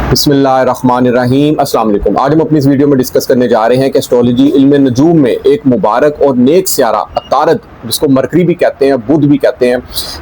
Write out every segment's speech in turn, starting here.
बिस्मिल्लाहिर्रहमानिर्रहीम। अस्सलाम वालेकुम। आज हम अपनी इस वीडियो में डिस्कस करने जा रहे हैं कि एस्ट्रोलॉजी इल्म नजूम में एक मुबारक और नेक सियारा अतारद, जिसको मरकरी भी कहते हैं, बुध भी कहते हैं,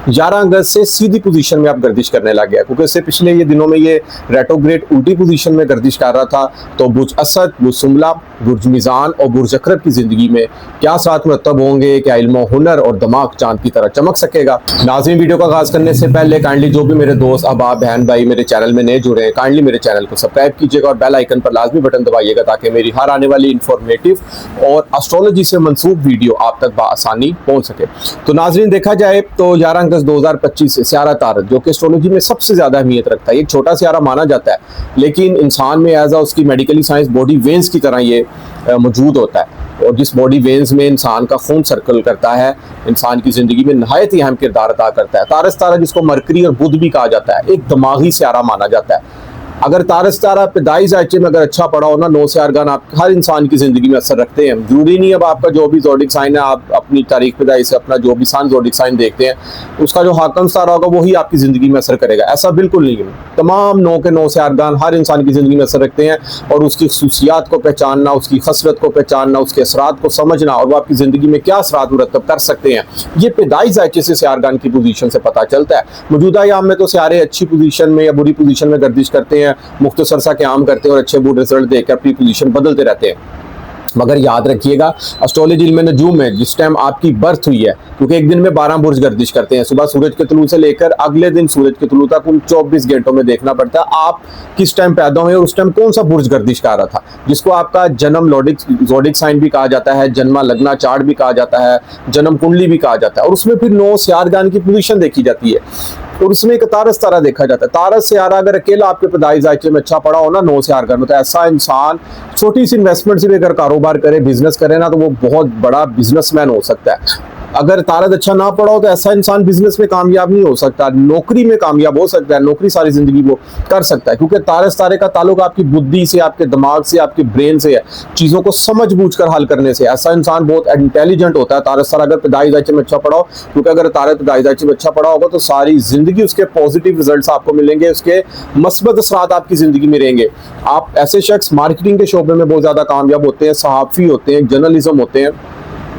11 अगस्त से सीधी पोजीशन में अब गर्दिश करने लग गया। क्योंकि इससे पिछले ये दिनों में ये रेट्रोग्रेड उल्टी पोजीशन में गर्दिश कर रहा था। तो बुर्ज असद, बुर्ज सुमला, बुर्ज मीज़ान और बुर्ज अकरब की ज़िंदगी में क्या साथ मुरतब होंगे, क्या इल्म हुनर और दिमाग चांद की तरह चमक सकेगा। नाज़रीन, वीडियो का आगाज़ करने से पहले काइंडली जो भी मेरे दोस्त अहबाब बहन भाई मेरे चैनल में नए जुड़े हैं, काइंडली मेरे चैनल को सब्सक्राइब कीजिएगा और बेल आइकन पर लाजमी बटन दबाइएगा ताकि मेरी हर आने वाली इंफॉर्मेटिव और एस्ट्रोलॉजी से मंसूब वीडियो आप तक बआसानी पहुंच सके। तो नाज़रीन, देखा जाए तो 11 अगस्त 2025 से सियारा तारद, जो कि एस्ट्रोलॉजी में सबसे ज़्यादा अहमियत रखता है, एक छोटा सियारा माना जाता है, लेकिन इंसान में एज आ उसकी मेडिकली साइंस बॉडी वेंस की तरह ये मौजूद होता है। और जिस बॉडी वेंस में इंसान का खून सर्कल करता है, इंसान की ज़िंदगी में नहायत ही अहम किरदार अदा करता है। तारस तारा, जिसको मरकरी और बुध भी कहा जाता है, एक दिमागी सियारा माना जाता है। अगर तारस तारा पैदाइश जायचे में अगर अच्छा पड़ा हो ना, 9 से आरगान आप हर इंसान की ज़िंदगी में असर रखते हैं। जरूरी नहीं अब आपका जो भी जोडिक साइन है, आप अपनी तारीख पैदाइश से अपना जो भी सन जोडिक साइन देखते हैं, उसका जो हाकम तारा होगा वही आपकी ज़िंदगी में असर करेगा, ऐसा बिल्कुल नहीं है। तमाम 9 के 9 से आरगान हर इंसान की ज़िंदगी में असर रखते हैं और उसकी खसूसियात को पहचानना, उसकी खसरत को पहचानना, उसके असरात को समझना और वो आपकी ज़िंदगी में क्या असरात मुरतब कर सकते हैं, ये पैदाइश जायचे से आरगान की पोजीशन से पता चलता है। मौजूदा याम में तो सियारे अच्छी पोजीशन में या बुरी पोजीशन में गर्दिश करते हैं, मुख्तसर सा क़याम करते हैं और अच्छे बुरे रिजल्ट देकर अपनी पोजीशन बदलते रहते हैं। मगर याद रखिएगा, एस्ट्रोलॉजी इल्म नजूम में जिस टाइम आपकी बर्थ हुई है, क्योंकि एक दिन में 12 बुर्ज गर्दिश करते हैं, सुबह सूरज के तुलू से लेकर अगले दिन सूरज के तुलू तक उन 24 घंटों में देखना पड़ता है आप किस टाइम पैदा हुए और उस टाइम कौन सा बुर्ज गर्दिश कर रहा था, जिसको आपका जन्म जोडिक साइन भी कहा जाता है, जन्मा लग्ना चार्ट भी कहा जाता है, जन्म कुंडली भी कहा जाता है। और उसमें फिर 9 सियारगान की पोजीशन देखी जाती है और उसमें एक तारस तारा देखा जाता है। तारस सियारा अगर अकेला आपके पैदाइश जायचे में अच्छा पड़ा हो ना, 9 सियारगान में, तो ऐसा इंसान छोटी सी इन्वेस्टमेंट से भी अगर कारोबार करे, बिजनेस करे ना, तो वो बहुत बड़ा बिजनेसमैन हो सकता है। अगर तारद अच्छा ना पड़ा हो तो ऐसा इंसान बिजनेस में कामयाब नहीं हो सकता, नौकरी में कामयाब हो सकता है, नौकरी सारी जिंदगी वो कर सकता है, क्योंकि तारस तारे का ताल्लुक आपकी बुद्धि से, आपके दिमाग से, आपके ब्रेन से है, चीज़ों को समझ बूझ कर हल करने से। ऐसा इंसान बहुत इंटेलिजेंट होता है तारस तारा अगर पैदाइश जायचे में अच्छा पड़ा हो, क्योंकि अगर तारद पैदाइश जायचे में अच्छा पड़ा होगा तो सारी जिंदगी उसके पॉजिटिव रिजल्ट्स आपको मिलेंगे, उसके मस्बत असरात आपकी जिंदगी में रहेंगे। आप ऐसे शख्स मार्केटिंग के शोबे में बहुत ज़्यादा कामयाब होते हैं, सहाफ़ी होते हैं, जर्नलिज्म होते हैं,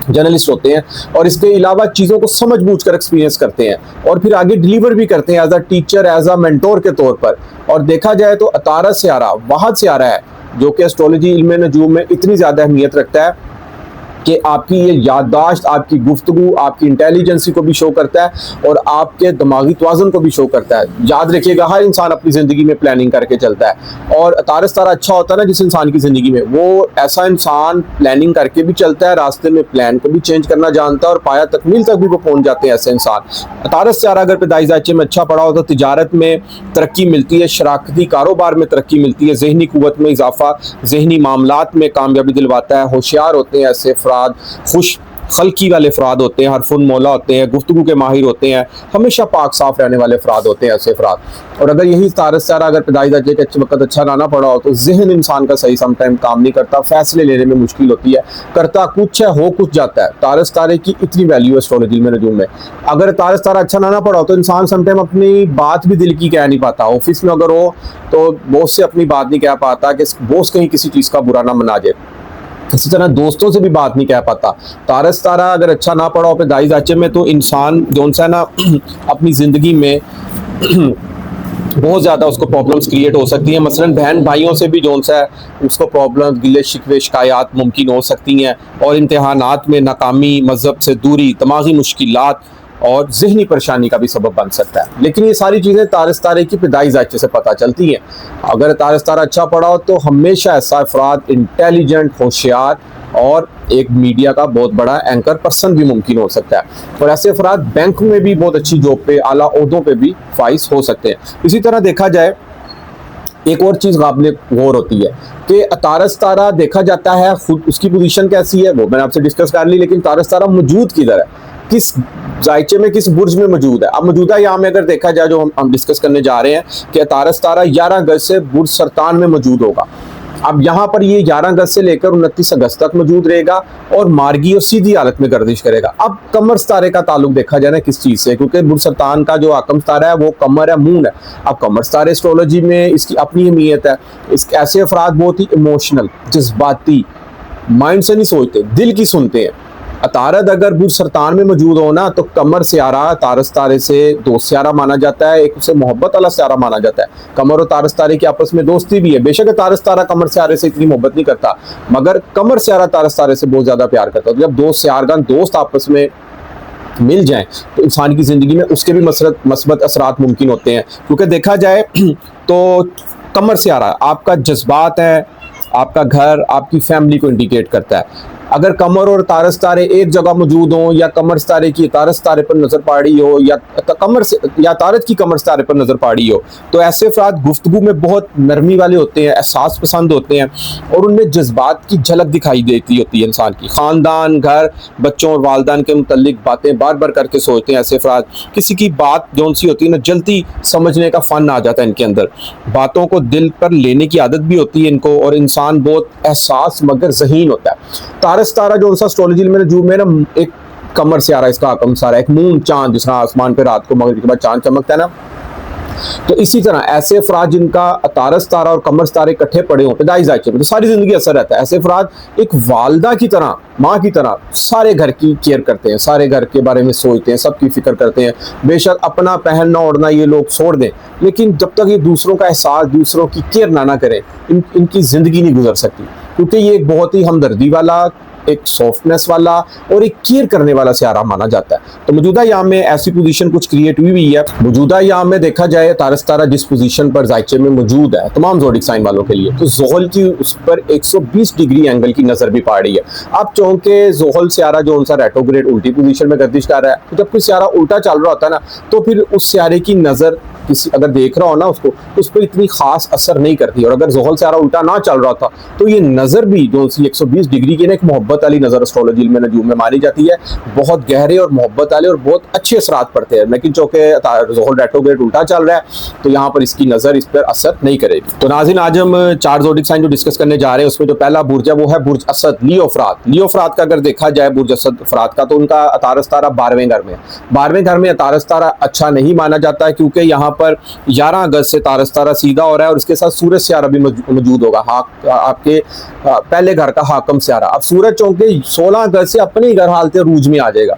जर्नलिस्ट होते हैं और इसके अलावा चीज़ों को समझ बूझ कर एक्सपीरियंस करते हैं और फिर आगे डिलीवर भी करते हैं as a teacher, as a mentor के तौर पर। और देखा जाए तो अतारा सियारा वाहद सियारा है जो कि एस्ट्रोलॉजी इल्म नजूम में इतनी ज़्यादा अहमियत रखता है कि आपकी ये याददाश्त, आपकी गुफ्तगू, आपकी इंटेलिजेंसी को भी शो करता है और आपके दिमागी तवाज़ुन को भी शो करता है। याद रखिएगा, हर इंसान अपनी ज़िंदगी में प्लानिंग करके चलता है और तारस तारा अच्छा होता है ना जिस इंसान की ज़िंदगी में, वो ऐसा इंसान प्लानिंग करके भी चलता है, रास्ते में प्लान को भी चेंज करना जानता है और पाया तकमील तक भी वो पहुँच जाते हैं ऐसे इंसान। तारस तारा अगर पैदाइश जायचे में अच्छा पड़ा हो तो तिजारत में तरक्की मिलती है, शराकती कारोबार में तरक्की मिलती है, जहनी कुव्वत में इजाफा, जहनी मामलात में कामयाबी दिलवाता है। होशियार होते हैं ऐसे अफराद, खुश खल्की वाले अफराद होते हैं, हरफुन मौला होते हैं, गुफ्तगू के माहिर होते हैं, हमेशा पाक साफ रहने वाले अफराद होते हैं ऐसे अफराद। और अगर यही तारस तारा अगर पैदाइश जायचे के अच्छे वक्त अच्छा ना पड़ा हो तो जहन इंसान का सही समटाइम काम नहीं करता, फैसले लेने में मुश्किल होती है, करता कुछ है हो कुछ जाता है। तारस तारे की इतनी वैल्यू है एस्ट्रोलॉजी में नजूम में। अगर तारस तारा अच्छा ना पड़ा हो तो इंसान समटाइम अपनी बात भी दिल की कह नहीं पाता। ऑफिस में अगर हो तो बॉस से अपनी बात नहीं कह पाता कि बॉस कहीं किसी चीज़ का बुरा ना मना जाए, इसी तरह दोस्तों से भी बात नहीं कह पाता। तारस तारा अगर अच्छा ना पड़ा हो पैदाइश जायचे में तो इंसान जो सा ना अपनी ज़िंदगी में बहुत ज़्यादा उसको प्रॉब्लम्स क्रिएट हो सकती हैं। मसलन बहन भाइयों से भी जो सा है उसको प्रॉब्लम, गिले शिकवे, शिकायत मुमकिन हो सकती हैं और इम्तिहानात में नाकामी, मज़हब से दूरी, दिमागी मुश्किलात और जहनी परेशानी का भी सबब बन सकता है। लेकिन ये सारी चीज़ें तारस तारे की पैदाइश जायचे से पता चलती हैं। अगर तारस तारा अच्छा पड़ा हो तो हमेशा ऐसा अफराद इंटेलिजेंट, होशियार और एक मीडिया का बहुत बड़ा एंकर पर्सन भी मुमकिन हो सकता है और ऐसे अफराद बैंक में भी बहुत अच्छी जॉब पे, आला ओहदों पे भी फाइज हो सकते हैं। इसी तरह देखा जाए एक और चीज़ काबिल गौर होती है कि तारस तारा देखा जाता है, खुद उसकी पोजीशन कैसी है वो मैंने आपसे डिस्कस कर ली, लेकिन तारस तारा मौजूद किधर है, किस जायचे में, किस बुर्ज में मौजूद है। अब मौजूदा यहाँ में अगर देखा जाए जो हम डिस्कस करने जा रहे हैं कि तारस तारा 11 अगस्त से बुर्ज सरतान में मौजूद होगा। अब यहाँ पर ये 11 अगस्त से लेकर 29 अगस्त तक मौजूद रहेगा और मार्गी और सीधी हालत में गर्दिश करेगा। अब कमर सितारे का ताल्लुक देखा जाए ना किस चीज से, क्योंकि बुर्ज सरतान का जो आकम सितारा है वो कमर है, मून है। अब कमर सितारे एस्ट्रोलॉजी में इसकी अपनी अहमियत है। इस ऐसे अफराद बहुत ही इमोशनल, जज्बाती, माइंड से नहीं सोचते, दिल की सुनते हैं। अतारद अगर बुर्ज सरतान में मौजूद हो ना तो कमर सियारा तारस तारे से दोस्त सियारा माना जाता है, एक उसे मोहब्बत वाला सियारा माना जाता है। कमर और तारस तारे की आपस में दोस्ती भी है। बेशक तारस तारा कमर सियारे से इतनी मोहब्बत नहीं करता, मगर कमर सियारा तारस तारे से बहुत ज्यादा प्यार करता है। तो जब दो सियारगान दोस्त आपस में मिल जाएं तो इंसान की जिंदगी में उसके भी मस्बत असरात मुमकिन होते हैं। क्योंकि देखा जाए तो कमर सियारा आपका जज्बात है, आपका घर, आपकी फैमिली को इंडिकेट करता है। अगर कमर और तारस तारे एक जगह मौजूद हों, या कमर सितारे की तारस तारे पर नजर पड़ी हो, या कमर से या तारत की कमर सितारे पर नजर पड़ी हो, तो ऐसे अफराद गुफ्तगू में बहुत नरमी वाले होते हैं, एहसास पसंद होते हैं और उनमें जज्बात की झलक दिखाई देती होती है इंसान की। खानदान, घर, बच्चों और वालदान के मुतल्लिक बातें बार बार करके सोचते हैं ऐसे अफराद। किसी की बात जौन सी होती है ना, जल्दी समझने का फन आ जाता है इनके अंदर। बातों को दिल पर लेने की आदत भी होती है इनको, और इंसान बहुत एहसास मगर ज़हीन होता है। तारस तारा जो सा एस्ट्रोलॉजी में नजूम में ना, एक कमर सियारा इसका आकम सारा, एक मून चांद, जिस तरह आसमान पे रात को मगरिब के बाद चांद चमकता है ना, तो इसी तरह ऐसे अफराद जिनका तारस तारा और कमर तारे इकट्ठे पड़े हों पैदाइश जायचे में, तो सारी जिंदगी असर रहता है। ऐसे अफराद एक वालदा की तरह, माँ की तरह सारे घर की केयर करते हैं, सारे घर के बारे में सोचते हैं, सबकी फिक्र करते हैं। बेशक अपना पहनना ओढ़ना ये लोग छोड़ दें, लेकिन जब तक ये दूसरों का एहसास, दूसरों की केयर ना करें, इनकी जिंदगी नहीं गुजर सकती। क्योंकि ये एक बहुत ही हमदर्दी वाला, एक सॉफ्टनेस वाला और एक केयर करने वाला सियारा माना जाता है। तो मौजूदा याम में ऐसी पोजीशन कुछ क्रिएट हुई है। मौजूदा याम में देखा जाए तारस तारा जिस पोजीशन पर जायचे में मौजूद है तमाम ज़ोडिक साइन वालों के लिए, तो ज़ोहल की उस पर 120 डिग्री एंगल की नजर भी पड़ रही है। आप चूंकि ज़ोहल सियारा जो उनका रेट्रोग्रेड उल्टी पोजीशन में गर्दिश कर रहा है, तो जब कोई सियारा उल्टा चल रहा होता है ना, तो फिर उस सियारे की नजर किसी अगर देख रहा हो ना उसको, उस पर इतनी खास असर नहीं करती। और अगर ज़ोहल सियारा उल्टा ना चल रहा था तो ये नज़र भी जो 120 डिग्री की ना, एक मोहब्बत वाली नज़र एस्ट्रोलॉजी में नजूम में मानी जाती है। बहुत गहरे और मोहब्बत वाले और बहुत अच्छे असरात पड़ते हैं। लेकिन चूंकि ज़ोहल रेट्रोग्रेड उल्टा चल रहा है तो यहाँ पर इसकी नज़र इस पर असर नहीं करेगी। तो नाज़रीन, आज हम 4 ज़ोडिक साइन जो डिस्कस करने जा रहे हैं, उसमें जो पहला बुर्ज है वो है बुर्ज असद, लियो अफराद। लियो अफराद का अगर देखा जाए बुर्ज असद अफराद का, तो उनका तारस तारा 12वें घर में। 12वें घर में तारस तारा अच्छा नहीं माना जाता है, क्योंकि यहाँ पर 11 अगस्त से तारस तारा सीधा हो रहा है और इसके साथ सूरज सियारा भी मौजूद होगा, आपके पहले घर का हाकम सियारा। अब सूरज चौंके 16 अगस्त से अपने घर हालत रूज में आ जाएगा।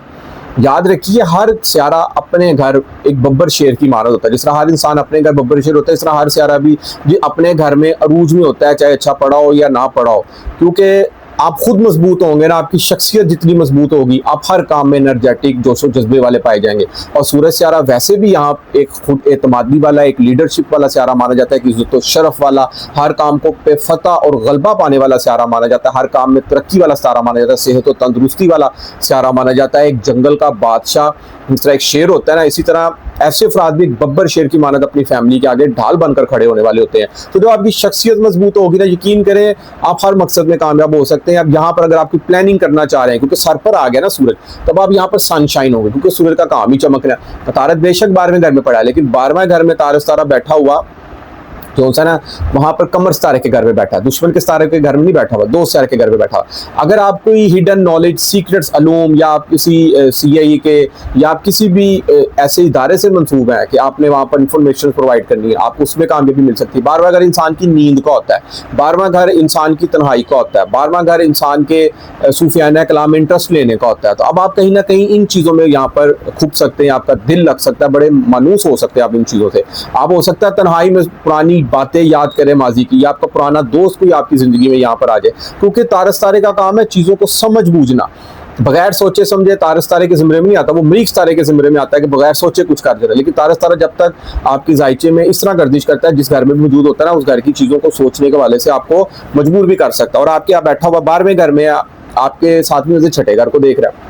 याद रखिए, हर सियारा अपने घर एक बब्बर शेर की मानत होता है। जिस तरह हर इंसान अपने घर बब्बर शेर होता है, इस तरह हर सियारा भी अपने घर में अरूज में होता है, चाहे अच्छा पढ़ा हो या ना पढ़ा हो। क्योंकि आप खुद मजबूत होंगे ना, आपकी शख्सियत जितनी मजबूत होगी, आप हर काम में एनर्जेटिक, जोशो जज्बे वाले पाए जाएंगे। और सूरज सियारा वैसे भी यहाँ एक खुद एतमादी वाला, एक लीडरशिप वाला सियारा माना जाता है कि इज्जत और शरफ वाला, हर काम को पे फतह और गलबा पाने वाला सियारा माना जाता है, हर काम में तरक्की वाला सियारा माना जाता है, सेहत और तंदुरुस्ती वाला सियारा माना जाता है। एक जंगल का बादशाह जिस तरह एक शेर होता है ना, इसी तरह ऐसे अफराद भी बब्बर शेर की मानत अपनी फैमिली के आगे ढाल बनकर खड़े होने वाले होते हैं। तो जब आपकी शख्सियत मजबूत होगी ना, यकीन करें आप हर मकसद में कामयाब हो सकते हैं। अब यहाँ पर अगर आपकी प्लानिंग करना चाह रहे हैं, क्योंकि सर पर आ गया ना सूरज, तब आप यहाँ पर सनशाइन होंगे, क्योंकि सूरज का काम ही चमकना है। तारत बेशक 12वें घर में पड़ा है, लेकिन 12वें घर में तारस तारा बैठा हुआ जो सा ना, वहां पर कमर सितारे के घर में बैठा, दुश्मन के सितारे के घर में नहीं बैठा हुआ, दोस्त सितारे के घर में बैठा हुआ। अगर आप कोई हिडन नॉलेज, सीक्रेट्स अलूम, या आप किसी CIA के या आप किसी भी ऐसे इदारे से मंसूब है कि आपने वहां पर इंफॉर्मेशन प्रोवाइड करनी है, आपको उसमें कामयाबी मिल सकती है। 12वां घर इंसान की नींद का होता है, 12वां घर इंसान की तन्हाई का होता है, 12वां घर इंसान के सूफियाना कलाम में इंटरेस्ट लेने का होता है। तो अब आप कहीं ना कहीं इन चीज़ों में यहाँ पर खुद सकते हैं, आपका दिल लग सकता है, बड़े मानूस हो सकते हैं आप इन चीज़ों से। आप हो सकता है तन्हाई में पुरानी बातें याद करें माजी की, या आपका पुराना दोस्त कोई आपकी जिंदगी में यहाँ पर आ जाए, क्योंकि तारस तारे का काम है चीज़ों को समझ बूझना, बगैर सोचे समझे। तारस तारे के ज़िम्रे में नहीं आता, वो मरीख तारे के ज़िम्रे में आता है कि बगैर सोचे कुछ कर देता है। लेकिन तारस तारा जब तक आपकी जायचे में इस तरह गर्दिश करता है, जिस घर में मौजूद होता है ना, उस घर की चीज़ों को सोचने के वाले से आपको मजबूर भी कर सकता है। और आपके यहाँ बैठा हुआ 12वें घर में, आपके साथ में छठे घर को देख रहा है।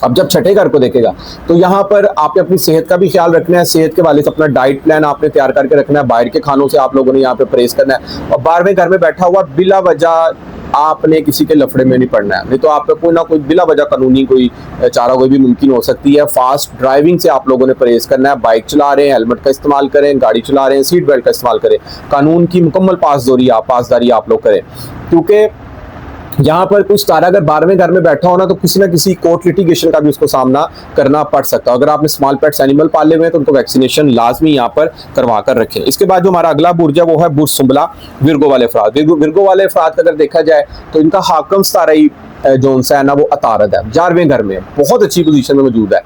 अब जब छठे घर को देखेगा तो यहाँ पर आपने अपनी सेहत का भी ख्याल रखना है। सेहत के वाले से अपना डाइट प्लान आपने तैयार करके रखना है, बाहर के खानों से आप लोगों ने यहाँ पे परहेज करना है। और 12वें घर में बैठा हुआ बिला वजह आपने किसी के लफड़े में नहीं पड़ना है, नहीं तो आप पे कोई ना कोई बिला वजह कानूनी कोई चारा कोई भी मुमकिन हो सकती है। फास्ट ड्राइविंग से आप लोगों ने परहेज करना है। बाइक चला रहे हैं हेलमेट का इस्तेमाल करें, गाड़ी चला रहे हैं सीट बेल्ट का इस्तेमाल करें, कानून की मुकम्मल पासदारी आप लोग करें। क्योंकि यहाँ पर कुछ तारा अगर 12वें घर में बैठा हो ना तो किसी ना किसी कोर्ट लिटिगेशन का भी उसको सामना करना पड़ सकता है। अगर आपने स्मॉल पेट्स एनिमल पाले हुए हैं तो उनको वैक्सीनेशन लाजमी यहाँ पर करवा कर रखें। इसके बाद जो हमारा अगला बुर्ज है वो है बुर्ज सुंबला, विर्गो वाले अफराद। विर्गो वाले अफराद का अगर देखा जाए तो इनका हाकम ताराई जो है ना वो अतारद है, 11वें घर में बहुत अच्छी पोजीशन में मौजूद है।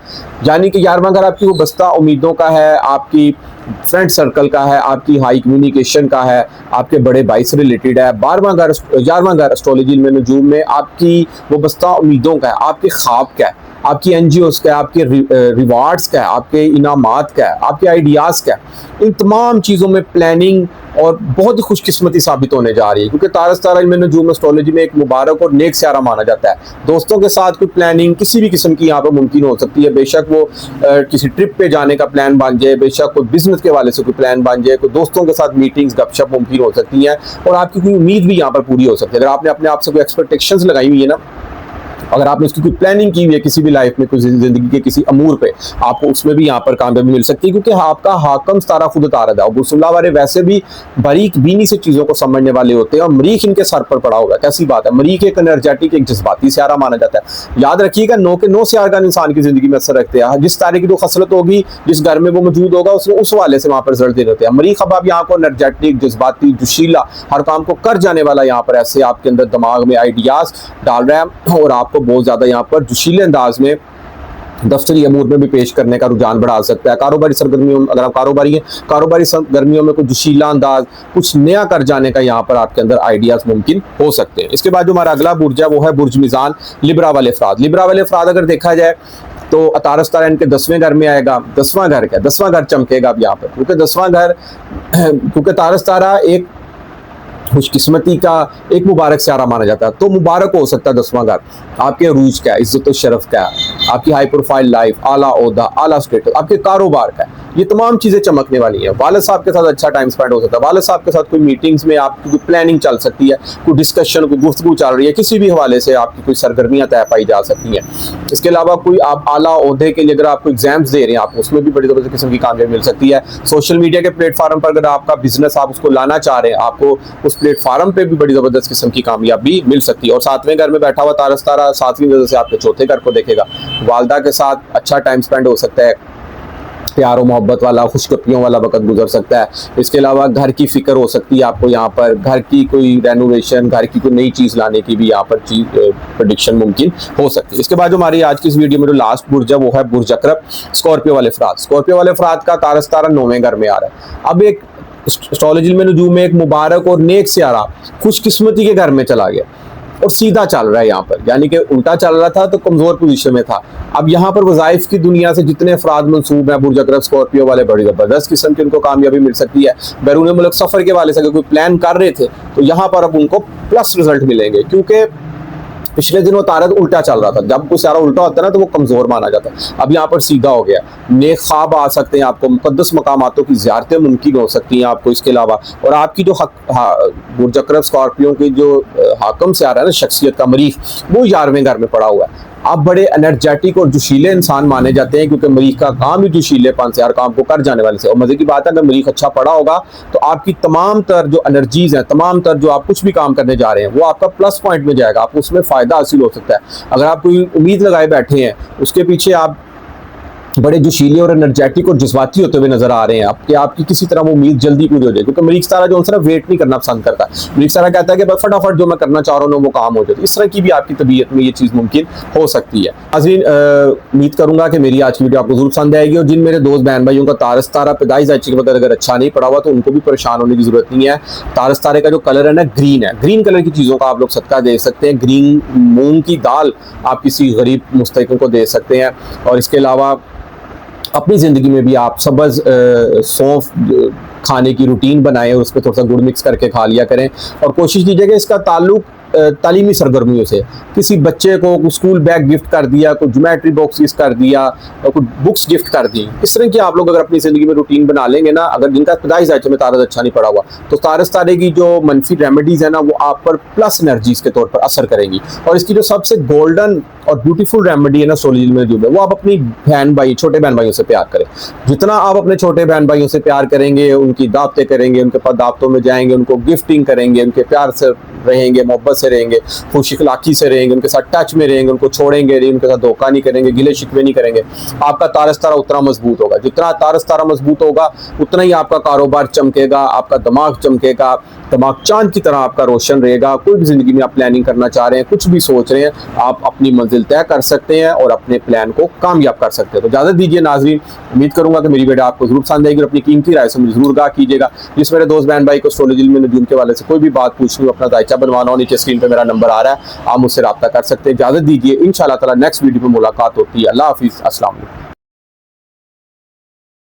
यानी कि 11वां घर आपकी वो बस्ता उम्मीदों का है, आपकी फ्रेंड सर्कल का है, आपकी हाई कम्युनिकेशन का है, आपके बड़े भाई से रिलेटेड है। 11वां घर एस्ट्रोलॉजी में नजूम में आपकी वो बस्ता उम्मीदों का है, आपके ख्वाब का है, आपकी एनजीओस का है, आपके रिवार्ड्स का है, आपके इनामात का है, आपके आइडियाज़ का है। इन तमाम चीज़ों में प्लानिंग और बहुत ही खुशकिस्मती साबित होने जा रही है, क्योंकि तारस तारा इल्म नजूम एस्ट्रोलॉजी में एक मुबारक और नेक स्यारा माना जाता है। दोस्तों के साथ कोई प्लानिंग किसी भी किस्म की यहाँ पर मुमकिन हो सकती है। बेशक वो किसी ट्रिप पे जाने का प्लान बन जाए, बेशक कोई बिजनेस के वाले से कोई प्लान बन जाए, कोई दोस्तों के साथ मीटिंग्स गपशप मुमकिन हो सकती हैं और आपकी कोई उम्मीद भी यहाँ पर पूरी हो सकती है। अगर आपने अपने आप से कोई एक्सपेक्टेशंस लगाई हुई है ना, अगर आपने उसकी कोई प्लानिंग की हुई है किसी भी लाइफ में, कोई जिंदगी के किसी अमूर पे, आपको उसमें भी यहाँ पर कामयाबी मिल सकती है, क्योंकि आपका हाकम तारा खुद तारद है। और बुर्सुल्ला वाले वैसे भी बारीक बीनी से चीज़ों को समझने वाले होते हैं और मरीख इनके सर पर पड़ा हुआ है। कैसी बात है, मरीख एक एनर्जेटिक एक जज्बाती स्यारा माना जाता है। याद रखिएगा 9 के 9 स्यार का इंसान की जिंदगी में असर रखते हैं। जिस तारे की जो खसलत होगी, जिस घर में वो मौजूद होगा, उस वाले से वहाँ पर रिजल्ट दे देते हैं। मरीख अब आप यहाँ को एनर्जेटिक, जज्बाती, जोशीला, हर काम को कर जाने वाला यहाँ पर ऐसे आपके अंदर दिमाग में आइडियाज डाल रहा है और आपको बहुत ज्यादा यहाँ पर जोशीले अंदाज में दफ्तरी अमूर में भी पेश करने का रुझान बढ़ा सकता है। कारोबारी सरगर्मियों, अगर आप कारोबारी हैं, कारोबारी सरगर्मियों में कुछ जोशीला अंदाज, कुछ नया कर जाने का यहाँ पर आपके अंदर आइडियाज मुमकिन हो सकते हैं। इसके बाद जो हमारा अगला बुर्ज है वो है बुर्ज मिजान, लिब्रा वाले अफराद। लिब्रा वाले अफराद अगर देखा जाए तो अतारस तारा इनके 10वें घर में आएगा। 10वां घर क्या, 10वां घर चमकेगा अब यहाँ पर, क्योंकि 10वां घर, क्योंकि तारस तारा एक खुशकिस्मती का एक मुबारक स्यारा माना जाता है, तो मुबारक हो सकता है 10वां घर। आपके अरूज का है, इज्जत शरफ का है, आपकी हाई प्रोफाइल लाइफ, आला ओहदा, आला स्टेटस, आपके कारोबार का है, ये तमाम चीज़ें चमकने वाली हैं। वालिद साहब के साथ अच्छा टाइम स्पेंड हो सकता है। वालिद साहब के साथ कोई मीटिंग्स में आपकी कोई प्लानिंग चल सकती है, कोई डिस्कशन, कोई गुफ्तगू चल रही है, किसी भी हवाले से आपकी कोई सरगर्मियाँ तय पाई जा सकती हैं। इसके अलावा कोई आप आला ओहदे के लिए अगर आप कोई एग्जाम्स दे रहे हैं, आपको उसमें भी बड़ी ज़बरदस्त किस्म की कामयाबी मिल सकती है। सोशल मीडिया के प्लेटफॉर्म पर अगर आपका बिजनेस आप उसको लाना चाह रहे हैं, आपको उस प्लेटफॉर्म पे भी बड़ी ज़बरदस्त किस्म की कामयाबी मिल सकती है। और 7वें घर में बैठा हुआ तारस तारा 7वीं वजह से आपके 4थे घर को देखेगा। वालदा के साथ अच्छा टाइम स्पेंड हो सकता है, प्यार और मोहब्बत वाला, खुशगपियों वाला वक्त गुजर सकता है। इसके अलावा घर की फिक्र हो सकती है आपको, यहाँ पर घर की कोई रेनोवेशन, घर की कोई नई चीज़ लाने की भी यहाँ पर प्रेडिक्शन मुमकिन हो सकती है। इसके बाद जो हमारी आज की इस वीडियो में जो लास्ट बुर्ज है वो है बुर्ज अकरब, स्कॉर्पियो वाले अफराद। स्कॉर्पियो वाले अफराद का तारस तारा 9वें घर में आ रहा है। अब एक एस्ट्रोलॉजी में नजूम में एक मुबारक और नेक स्यारा खुशकिस्मती के घर में चला गया और सीधा चल रहा है यहाँ पर, यानी कि उल्टा चल रहा था तो कमजोर पोजीशन में था। अब यहाँ पर वज़ाइफ की दुनिया से जितने अफराद मंसूब हैं बुर्ज अकरब स्कॉर्पियो वाले, बड़ी ज़बरदस्त किस्म की उनको कामयाबी मिल सकती है। बैरून मुल्क सफ़र के वाले से अगर कोई प्लान कर रहे थे तो यहाँ पर अब उनको प्लस रिजल्ट मिलेंगे, क्योंकि पिछले दिनों तारद उल्टा चल रहा था। जब कोई सारा उल्टा होता है ना तो वो कमज़ोर माना जाता है। अब यहाँ पर सीधा हो गया। नेक ख्वाब आ सकते हैं आपको, मुक़द्दस मकामातों की ज़ियारतें मुमकिन हो सकती हैं आपको। इसके अलावा और आपकी जो बुर्ज अकरब स्कॉर्पियो की जो हाकम से आ रहा है ना शख्सियत का मरीख, वो 11वें घर में पड़ा हुआ है। आप बड़े एनर्जेटिक और जोशीले इंसान माने जाते हैं, क्योंकि मरीख का काम ही जोशीलेपन से, हर काम को कर जाने वाले से। और मज़े की बात है अगर मरीख अच्छा पड़ा होगा तो आपकी तमाम तर जो एनर्जीज हैं, तमाम तर जो आप कुछ भी काम करने जा रहे हैं वो आपका प्लस पॉइंट में जाएगा, आपको उसमें फ़ायदा हासिल हो सकता है। अगर आप कोई उम्मीद लगाए बैठे हैं, उसके पीछे आप बड़े जोशीले और एनर्जेटिक और जज्बाती होते हुए नजर आ रहे हैं, आपकी किसी तरह वो उम्मीद जल्दी पूरी हो जाए, क्योंकि मरीख तारा जो है वेट नहीं करना पसंद करता। मरीख तारा कहता है कि बस फटाफट जो मैं करना चाह रहा हूँ वो काम हो जाए। इस तरह की भी आपकी तबीयत में ये चीज़ मुमकिन हो सकती है। नाज़रीन, उम्मीद करूंगा कि मेरी आज की वीडियो आपको जरूर पसंद आएगी। और जिन मेरे दोस्त बहन भाइयों का तारस तारा पैदाइश के वक्त अगर अच्छा नहीं पड़ा हुआ तो उनको भी परेशान होने की जरूरत नहीं है। तारस तारे का जो कलर है ना ग्रीन है, ग्रीन कलर की चीज़ों का आप लोग सदका दे सकते हैं। ग्रीन मूंग की दाल आप किसी गरीब मुस्तहिक को दे सकते हैं। और इसके अलावा अपनी ज़िंदगी में भी आप सब्ज़ सौंफ खाने की रूटीन बनाएं और उस पर थोड़ा सा गुड़ मिक्स करके खा लिया करें। और कोशिश कीजिए कि इसका ताल्लुक तालीमी सरगर्मियों से, किसी बच्चे को स्कूल बैग गिफ्ट कर दिया, कोई ज्योमेट्री बॉक्स गिफ्ट कर दिया, कोई बुक्स गिफ्ट कर दी, इस तरह की आप लोग अगर अपनी ज़िंदगी में रूटीन बना लेंगे ना, अगर जिनका पैदाइश दायचे में तारद अच्छा नहीं पड़ा हुआ, तो तारस तारे की जो मनफी रेमेडीज़ है ना वो आप पर प्लस एनर्जीज के तौर पर असर करेंगी। और इसकी जो सबसे गोल्डन और ब्यूटीफुल रेमेडी है ना अस्ट्रोलॉजी इल्म नजूम में, वो आप अपनी बहन भाई, छोटे बहन भाइयों से प्यार करें। जितना आप अपने छोटे बहन भाइयों से प्यार करेंगे, उनकी दावतें करेंगे, उनके पास दावतों में जाएंगे, उनको गिफ्टिंग करेंगे, उनके प्यार से रहेंगे, मोहब्बत से रहेंगे, खुश इखलाकी से रहेंगे, उनके साथ टच में रहेंगे, उनको छोड़ेंगे नहीं, उनके साथ धोखा नहीं करेंगे, गिले शिकवे नहीं करेंगे, आपका तारस तारा उतना मजबूत होगा। जितना तारस तारा मजबूत होगा उतना ही आपका कारोबार चमकेगा, आपका दिमाग चमकेगा, दिमाग चांद की तरह आपका रोशन रहेगा। कोई भी जिंदगी में आप प्लानिंग करना चाह रहे हैं, कुछ भी सोच रहे हैं, आप अपनी मंजिल तय कर सकते हैं और अपने प्लान को कामयाब कर सकते हैं। तो इजाजत दीजिए नाज़रीन, उम्मीद करूंगा कि मेरी वीडियो आपको जरूर पसंद आएगी और अपनी कीमती राय से मुझे जरूर आगाह कीजिएगा। जिस मेरे दोस्त बहन भाई को एस्ट्रोलॉजी इल्म नजूम के वाले से कोई भी बात पूछनी हो, अपना दायचा बनवाना हो, नीचे स्क्रीन पे मेरा नंबर आ रहा है, आप मुझसे रब्ता कर सकते हैं। इजाजत दीजिए, इंशाअल्लाह ताला नेक्स्ट वीडियो में मुलाकात होती है। अल्लाह हाफिज़, अस्सलाम वालेकुम।